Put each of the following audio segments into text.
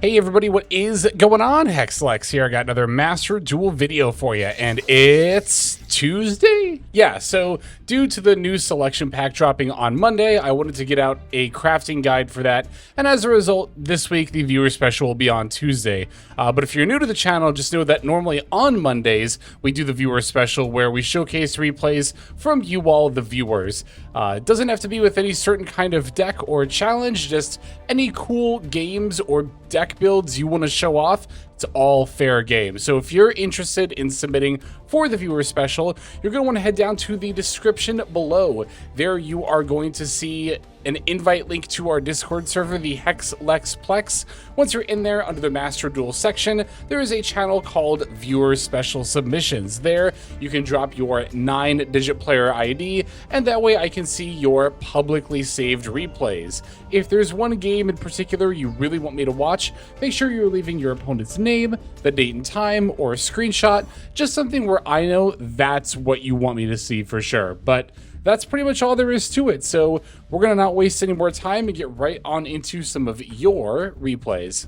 Hey everybody, what is going on? Hexlex here. I got another Master Duel video for you, and it's Tuesday? Yeah, so due to the new selection pack dropping on Monday, I wanted to get out a crafting guide for that, and as a result, this week the viewer special will be on Tuesday. But if you're new to the channel, just know that normally on Mondays, we do the viewer special where we showcase replays from you all, the viewers. It doesn't have to be with any certain kind of deck or challenge, just any cool games or deck builds you want to show off. It's all fair game. So if you're interested in submitting for the viewer special, you're going to want to head down to the description below. There you are going to see an invite link to our Discord server, the Hexlexplex. Once you're in there under the Master Duel section, there is a channel called Viewer Special Submissions. There you can drop your 9-digit player ID, and that way I can see your publicly saved replays. If there's one game in particular you really want me to watch, make sure you're leaving your opponent's name, the date and time, or a screenshot, just something where I know that's what you want me to see for sure. But that's pretty much all there is to it, so we're going to not waste any more time and get right on into some of your replays.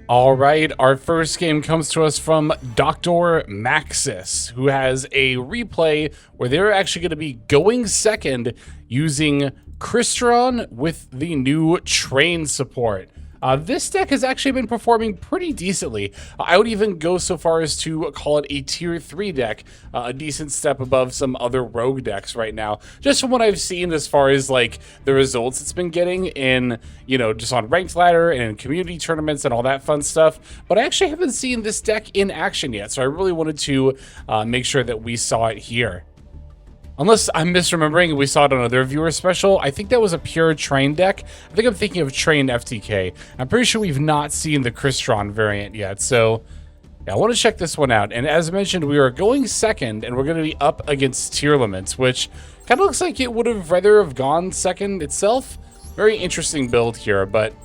All right, our first game comes to us from Dr. Maxis, who has a replay where they're actually going to be going second using CRYSTRON with the new train support. This deck has actually been performing pretty decently. I would even go so far as to call it a tier 3 deck, a decent step above some other rogue decks right now. Just from what I've seen as far as like the results it's been getting in, you know, just on ranked ladder and in community tournaments and all that fun stuff. But I actually haven't seen this deck in action yet, so I really wanted to make sure that we saw it here. Unless I'm misremembering, we saw it on another viewer special. I think that was a pure train deck. I think I'm thinking of train FTK. I'm pretty sure we've not seen the CRYSTRON variant yet. So yeah, I want to check this one out. And as mentioned, we are going second, and we're going to be up against tier limits, which kind of looks like it would have rather have gone second itself. Very interesting build here, but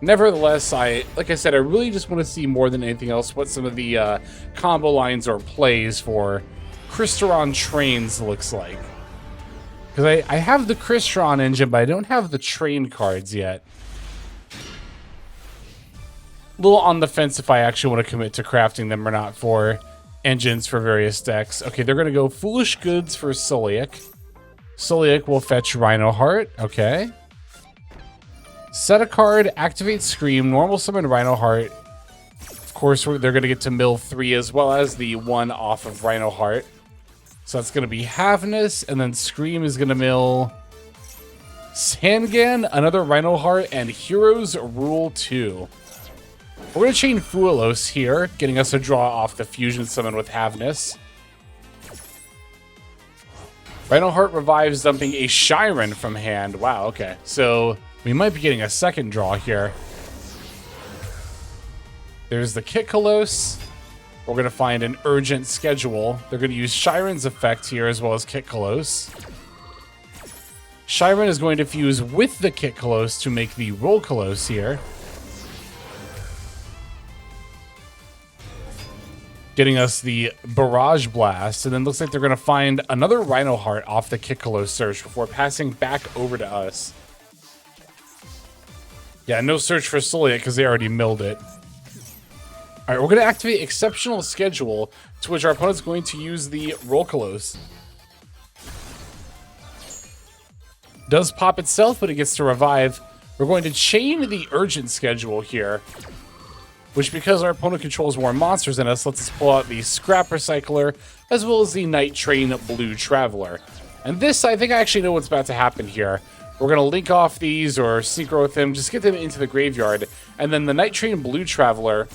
nevertheless, like I said, I really just want to see more than anything else what some of the combo lines or plays for CRYSTRON trains looks like. Because I have the CRYSTRON engine, but I don't have the train cards yet. A little on the fence if I actually want to commit to crafting them or not for engines for various decks. Okay, they're going to go Foolish Goods for Soliak. Soliak will fetch Rhino Heart. Okay. Set a card, activate Scream, normal summon Rhino Heart. Of course, they're going to get to mill 3 as well as the 1 off of Rhino Heart. So that's going to be Havness, and then Scream is going to mill Sangan, another Rhino Heart, and Heroes Rule 2. We're going to chain Fuelos here, getting us a draw off the Fusion Summon with Havness. Rhino Heart revives, dumping a Shyren from hand. Wow, okay. So we might be getting a second draw here. There's the Kitkalos. We're going to find an Urgent Schedule. They're going to use Shyren's effect here as well as Kitkalos. Shyren is going to fuse with the Kitkalos to make the Rolkalos here. Getting us the Barrage Blast. And then looks like they're going to find another Rhino Heart off the Kitkalos search before passing back over to us. Yeah, no search for Soliak because they already milled it. All right, we're going to activate Exceptional Schedule, to which our opponent's going to use the Rolkalos. Does pop itself, but it gets to revive. We're going to chain the Urgent Schedule here, which, because our opponent controls more monsters than us, lets us pull out the Scrap Recycler, as well as the Night Train Blue Traveler. And this, I think I actually know what's about to happen here. We're going to link off these or synchro with them, just get them into the graveyard, and then the Night Train Blue Traveler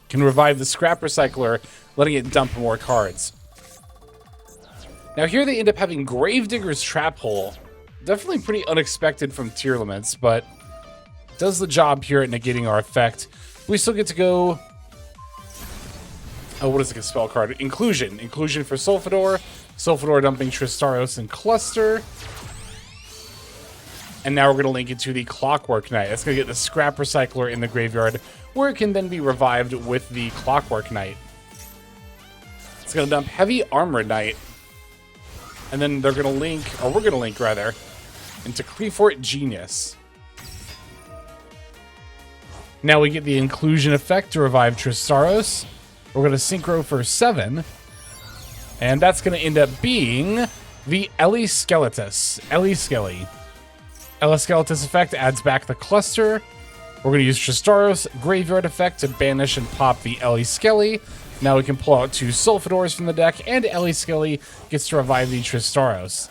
can revive the Scrap Recycler, letting it dump more cards. Now here they end up having Gravedigger's Trap Hole. Definitely pretty unexpected from tier limits, but does the job here at negating our effect. We still get to go... Oh, what is it, a spell card? Inclusion. Inclusion for Sulfador. Sulfador dumping Tristaros and Cluster. And now we're going to link it to the Clockwork Knight. That's going to get the Scrap Recycler in the graveyard, where it can then be revived with the Clockwork Knight. It's going to dump Heavy Armor Knight. And then they're going to link, or we're going to link rather, into Cleafort Genius. Now we get the inclusion effect to revive Tristaros. We're going to synchro for 7. And that's going to end up being the Ellie-Skeletus. Ellie-Skelly. Ellie-Skeletus effect adds back the cluster. We're going to use Tristaros Graveyard effect to banish and pop the Ellie-Skelly. Now we can pull out 2 Sulfidors from the deck, and Ellie-Skelly gets to revive the Tristaros.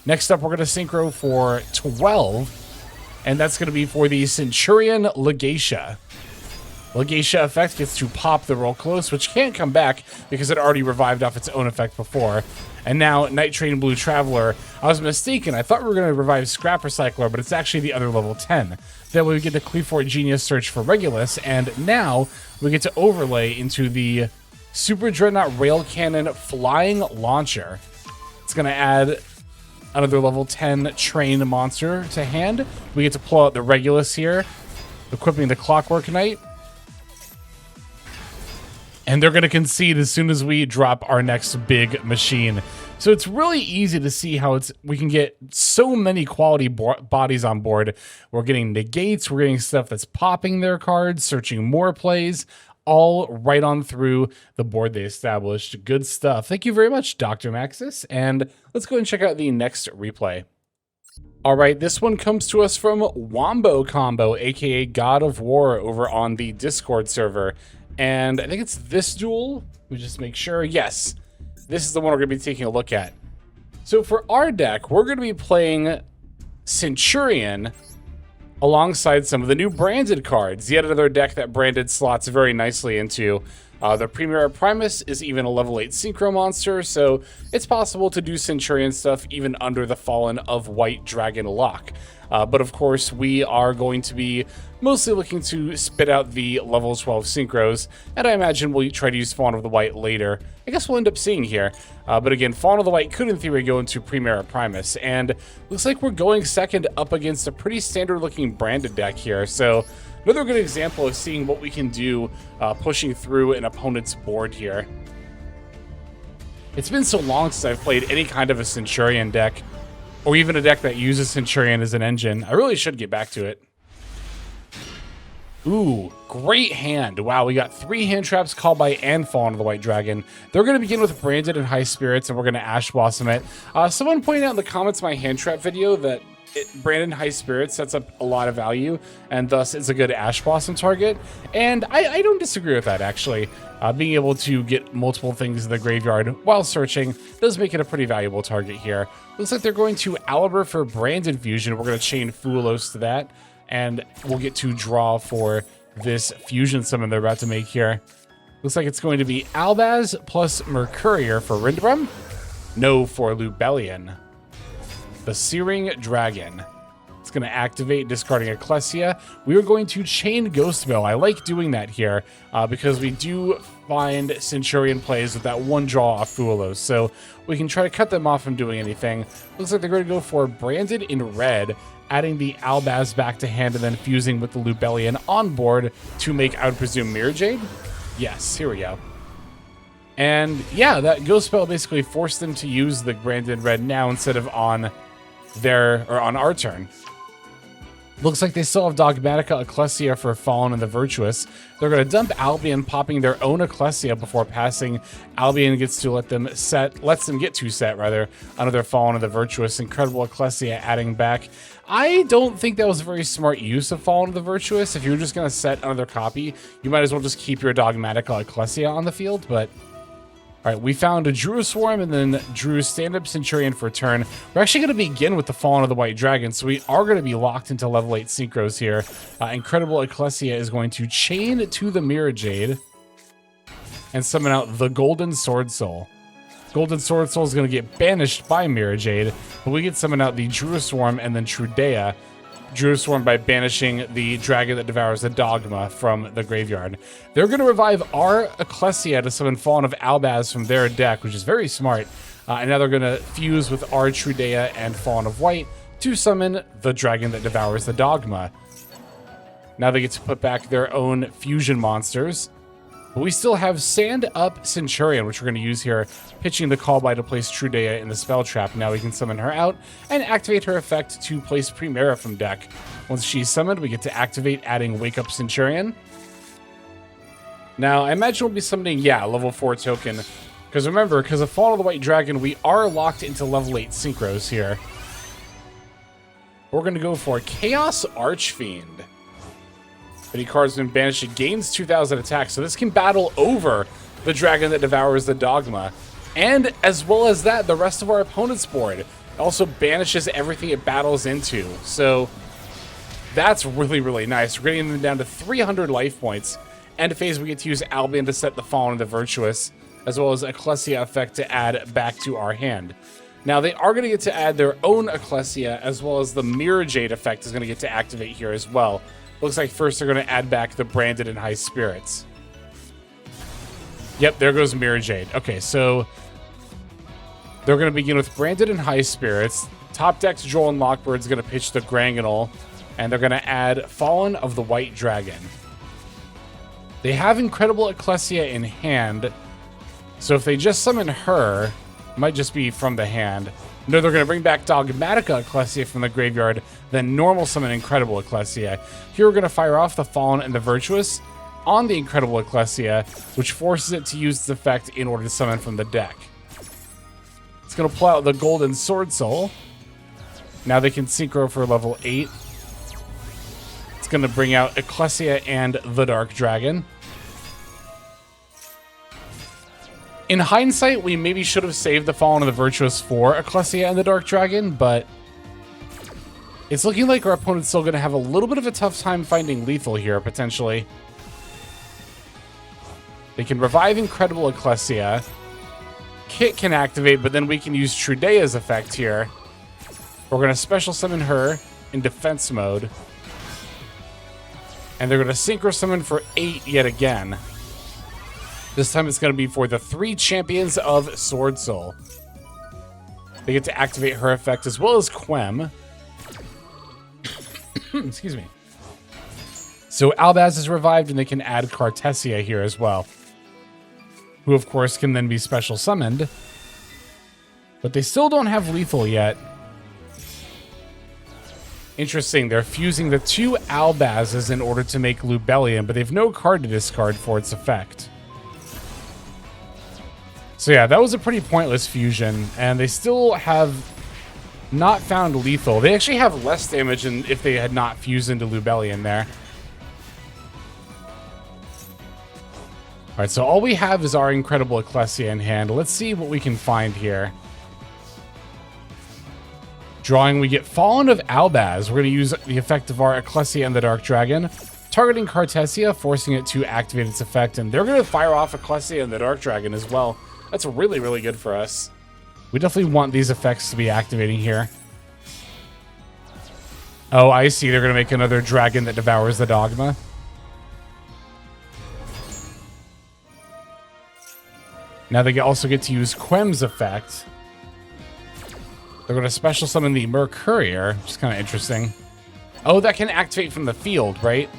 Next up, we're going to synchro for 12, and that's going to be for the Centurion Legatia. Legatia effect gets to pop the Roll Close, which can't come back because it already revived off its own effect before. And now, Night Train Blue Traveler. I was mistaken. I thought we were going to revive Scrap Recycler, but it's actually the other level 10. Then we get the Cleafort Genius Search for Regulus, and now we get to overlay into the Super Dreadnought Rail Cannon Flying Launcher. It's going to add another level 10 train monster to hand. We get to pull out the Regulus here, equipping the Clockwork Knight. And they're going to concede as soon as we drop our next big machine. So it's really easy to see how we can get so many quality bodies on board. We're getting negates, we're getting stuff that's popping their cards, searching more plays, all right on through the board they established. Good stuff. Thank you very much, Dr. Maxis. And let's go and check out the next replay. All right, this one comes to us from Wombo Combo, aka God of War, over on the Discord server. And I think it's this duel. We just make sure. Yes, this is the one we're going to be taking a look at. So for our deck, we're going to be playing Centurion alongside some of the new branded cards. Yet another deck that branded slots very nicely into. The Premier Primus is even a level 8 Synchro monster, so it's possible to do Centurion stuff even under the Fallen of White Dragon lock. But of course, we are going to be mostly looking to spit out the level 12 Synchros, and I imagine we'll try to use Fallen of the White later. I guess we'll end up seeing here. But again, Fallen of the White could in theory go into Premier Primus, and looks like we're going second up against a pretty standard looking branded deck here, so another good example of seeing what we can do pushing through an opponent's board here. It's been so long since I've played any kind of a Centurion deck, or even a deck that uses Centurion as an engine. I really should get back to it. Ooh, great hand. Wow, we got 3 hand traps, Call by, and Fallen of the White Dragon. They're going to begin with Branded and High Spirits, and we're going to Ash Blossom it. Someone pointed out in the comments my hand trap video that Branded High Spirits sets up a lot of value, and thus it's a good Ash Blossom target. And I don't disagree with that, actually. Being able to get multiple things in the graveyard while searching does make it a pretty valuable target here. Looks like they're going to Aliber for Branded Fusion. We're going to chain Fulos to that, and we'll get to draw for this fusion summon they're about to make here. Looks like it's going to be Albaz plus Mercurier for Rindbrum. No for Lubellion. The Searing Dragon. It's going to activate, discarding Ecclesia. We are going to chain Ghost Mill. I like doing that here because we do find Centurion plays with that one draw off Fulos, so we can try to cut them off from doing anything. Looks like they're going to go for Branded in red, adding the Albaz back to hand and then fusing with the Lubellion on board to make, I would presume, Mirror Jade? Yes, here we go. And yeah, that Ghost Spell basically forced them to use the Branded red now instead of on on our turn. Looks like they still have Dogmatica Ecclesia for Fallen and the Virtuous. They're going to dump Albion, popping their own Ecclesia before passing. Albion gets to lets them get to set another Fallen and the Virtuous. Incredible Ecclesia adding back. I don't think that was a very smart use of Fallen and the Virtuous. If you were just going to set another copy, you might as well just keep your Dogmatica Ecclesia on the field, but all right, we found a Drew Swarm and then Drew Stand-Up Centurion for a turn. We're actually going to begin with the Fallen of the White Dragon, so we are going to be locked into level 8 Synchros here. Incredible Ecclesia is going to chain to the Mirror Jade and summon out the Golden Sword Soul. Golden Sword Soul is going to get banished by Mirror Jade, but we get summon out the Drew Swarm and then Trudea. Drew Swarm by banishing the Dragon that Devours the Dogma from the graveyard. They're going to revive our Ecclesia to summon Fallen of Albaz from their deck, which is very smart. And now they're going to fuse with our Trudea and Fallen of White to summon the Dragon that Devours the Dogma. Now they get to put back their own fusion monsters. But we still have Sand Up Centurion, which we're going to use here, pitching the Callby to place Trudea in the spell trap. Now we can summon her out and activate her effect to place Primera from deck. Once she's summoned, we get to activate adding Wake Up Centurion. Now, I imagine we'll be summoning, yeah, level 4 token. Because remember, because of Fall of the White Dragon, we are locked into level 8 synchros here. We're going to go for Chaos Archfiend. Any card's been banished, it gains 2,000 attack, so this can battle over the dragon that devours the dogma. And as well as that, the rest of our opponent's board. It also banishes everything it battles into. So that's really, really nice. We're getting them down to 300 life points. End phase, we get to use Albion to set the Fallen and the Virtuous, as well as Ecclesia effect to add back to our hand. Now, they are going to get to add their own Ecclesia, as well as the Mirror Jade effect is going to get to activate here as well. Looks like first they're going to add back the Branded and High Spirits. Yep, there goes Mirror Jade. Okay, so they're going to begin with Branded and High Spirits. Top deck's Droll and Lockbird's going to pitch the Granganol, and they're going to add Fallen of the White Dragon. They have Incredible Ecclesia in hand, so if they just summon her, it might just be from the hand. No, they're going to bring back Dogmatica Ecclesia from the graveyard, then normal summon Incredible Ecclesia. Here we're going to fire off the Fallen and the Virtuous on the Incredible Ecclesia, which forces it to use its effect in order to summon from the deck. It's going to pull out the Golden Sword Soul. Now they can synchro for level 8. It's going to bring out Ecclesia and the Dark Dragon. In hindsight, we maybe should have saved the Fallen and the Virtuous for Ecclesia and the Dark Dragon, but it's looking like our opponent's still going to have a little bit of a tough time finding lethal here, potentially. They can revive Incredible Ecclesia. Kit can activate, but then we can use Trudea's effect here. We're going to special summon her in defense mode. And they're going to synchro summon for 8 yet again. This time it's going to be for the 3 champions of Sword Soul. They get to activate her effect as well as Quem. Excuse me. So Albaz is revived and they can add Cartesia here as well. Who of course can then be special summoned. But they still don't have lethal yet. Interesting, they're fusing the 2 Albazes in order to make Lubellion, but they have no card to discard for its effect. So yeah, that was a pretty pointless fusion, and they still have not found lethal. They actually have less damage than if they had not fused into Lubellion there. Alright, so all we have is our Incredible Ecclesia in hand. Let's see what we can find here. Drawing, we get Fallen of Albaz. We're going to use the effect of our Ecclesia and the Dark Dragon, targeting Cartesia, forcing it to activate its effect, and they're going to fire off Ecclesia and the Dark Dragon as well. That's really, really good for us. We definitely want these effects to be activating here. Oh, I see. They're going to make another dragon that devours the dogma. Now they also get to use Quem's effect. They're going to special summon the Mercurier, which is kind of interesting. Oh, that can activate from the field, right?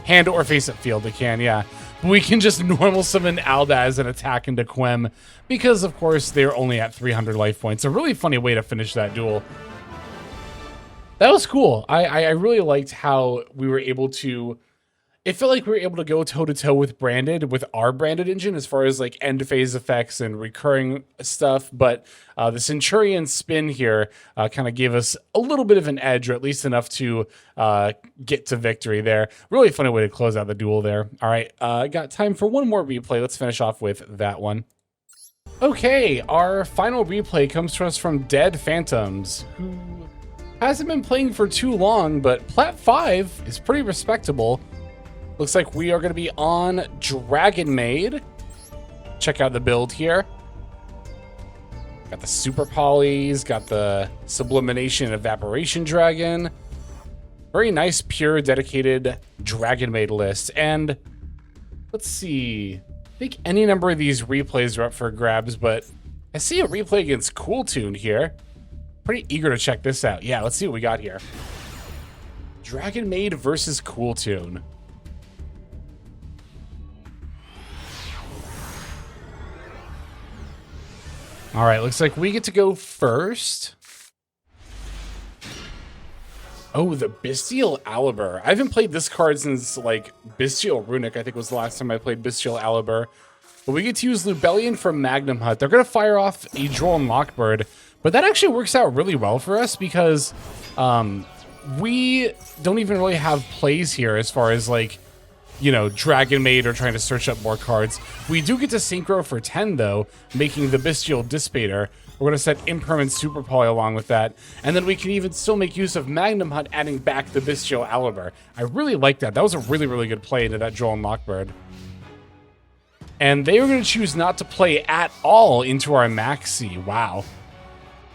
Hand or face-up field, they can, yeah. We can just normal summon Albaz and attack into Quem because, of course, they're only at 300 life points. A really funny way to finish that duel. That was cool. I really liked how we were able to... It felt like we were able to go toe-to-toe with Branded, with our Branded engine, as far as like end phase effects and recurring stuff. But the Centurion spin here kind of gave us a little bit of an edge, or at least enough to get to victory there. Really funny way to close out the duel there. All right, I got time for one more replay. Let's finish off with that one. Okay, our final replay comes to us from Dead Phantoms, who hasn't been playing for too long, but Plat 5 is pretty respectable. Looks like we are going to be on Dragon Maid. Check out the build here. Got the Super Polys, got the Sublimination and Evaporation Dragon. Very nice, pure, dedicated Dragon Maid list. And let's see. I think any number of these replays are up for grabs, but I see a replay against Cool Tune here. Pretty eager to check this out. Yeah, let's see what we got here. Dragon Maid versus Cool Tune. All right, looks like we get to go first. Oh, the Bestial Aliber. I haven't played this card since, like, Bestial Runic, I think was the last time I played Bestial Aliber. But we get to use Lubellion from Magnum Hut. They're going to fire off a Drone Lockbird, but that actually works out really well for us because we don't even really have plays here as far as, like, you know, Dragon Maid or trying to search up more cards. We do get to Synchro for 10, though, making the Bestial Dissipator. We're going to set Impermanent Super Poly along with that. And then we can even still make use of Magnum Hut, adding back the Bestial Aliber. I really like that. That was a really, really good play into that Drone Lockbird. And they were going to choose not to play at all into our Maxi. Wow. All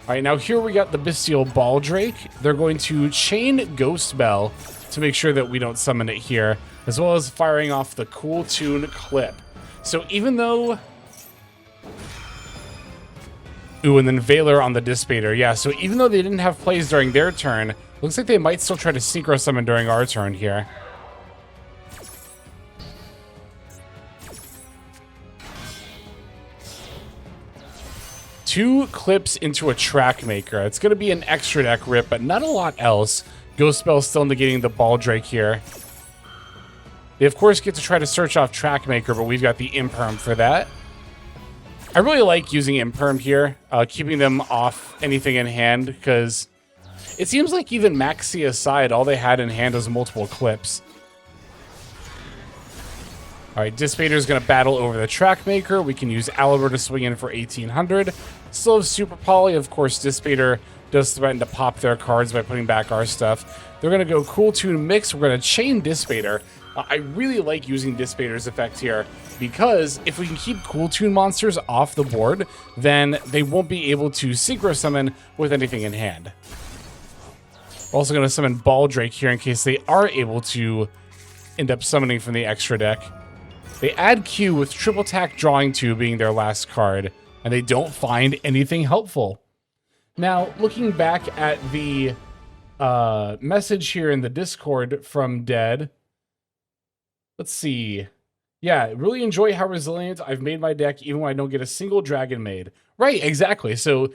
right, now here we got the Bestial Baldrake. They're going to chain Ghost Bell to make sure that we don't summon it here, as well as firing off the Cool Tune Clip. So even though... Ooh, and then Valor on the Dissipator. Yeah, so even though they didn't have plays during their turn, looks like they might still try to Synchro Summon during our turn here. Two clips into a Track Maker. It's going to be an extra deck rip, but not a lot else. Ghost Spell still negating the Baldrake here. They, of course, get to try to search off Track Maker, but we've got the Imperm for that. I really like using Imperm here, keeping them off anything in hand, because it seems like even Maxi aside, all they had in hand was multiple clips. All right, Dissipator's going to battle over the Track Maker. We can use Aliber to swing in for 1800. Still have Super Poly. Of course, Dissipator does threaten to pop their cards by putting back our stuff. They're going to go Cool Tune Mix. We're going to chain Dissipator. I really like using Dissipator's effect here because if we can keep Cool Tune monsters off the board, then they won't be able to Synchro Summon with anything in hand. We're also going to summon Baldrake here in case they are able to end up summoning from the extra deck. They add Q with Triple Tack Drawing 2 being their last card, and they don't find anything helpful. Now, looking back at the message here in the Discord from Dead, let's see. Yeah, really enjoy how resilient I've made my deck even when I don't get a single Dragon Maid. Right, exactly. So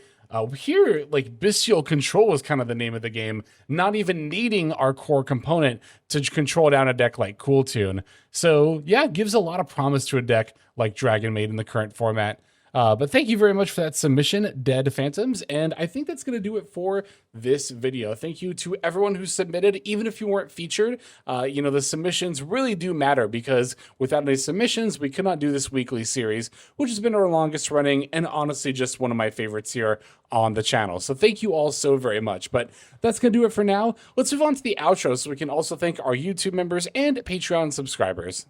here, like, Bestial Control is kind of the name of the game, not even needing our core component to control down a deck like Cool Tune. So, yeah, it gives a lot of promise to a deck like Dragon Maid in the current format. But thank you very much for that submission, Dead Phantoms, and I think that's going to do it for this video. Thank you to everyone who submitted, even if you weren't featured. You know, the submissions really do matter because without any submissions, we could not do this weekly series, which has been our longest running and honestly just one of my favorites here on the channel. So thank you all so very much. But that's going to do it for now. Let's move on to the outro so we can also thank our YouTube members and Patreon subscribers.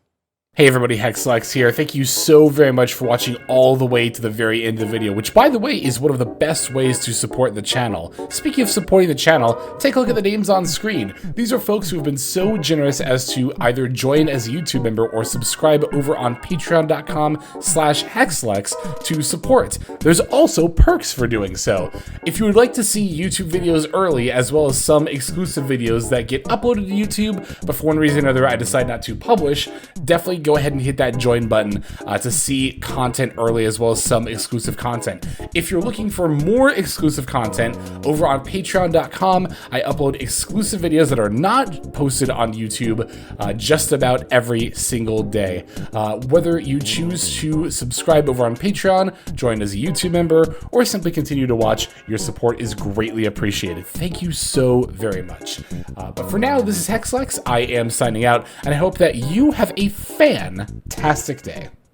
Hey everybody, Hexlex here. Thank you so very much for watching all the way to the very end of the video, which by the way is one of the best ways to support the channel. Speaking of supporting the channel, take a look at the names on screen. These are folks who have been so generous as to either join as a YouTube member or subscribe over on patreon.com/Hexlex to support. There's also perks for doing so. If you would like to see YouTube videos early, as well as some exclusive videos that get uploaded to YouTube, but for one reason or another I decide not to publish, definitely go ahead and hit that join button to see content early as well as some exclusive content. If you're looking for more exclusive content, over on patreon.com, I upload exclusive videos that are not posted on YouTube just about every single day. Whether you choose to subscribe over on Patreon, join as a YouTube member, or simply continue to watch, your support is greatly appreciated. Thank you so very much. But for now, this is Hexlex. I am signing out, and I hope that you have a fantastic day.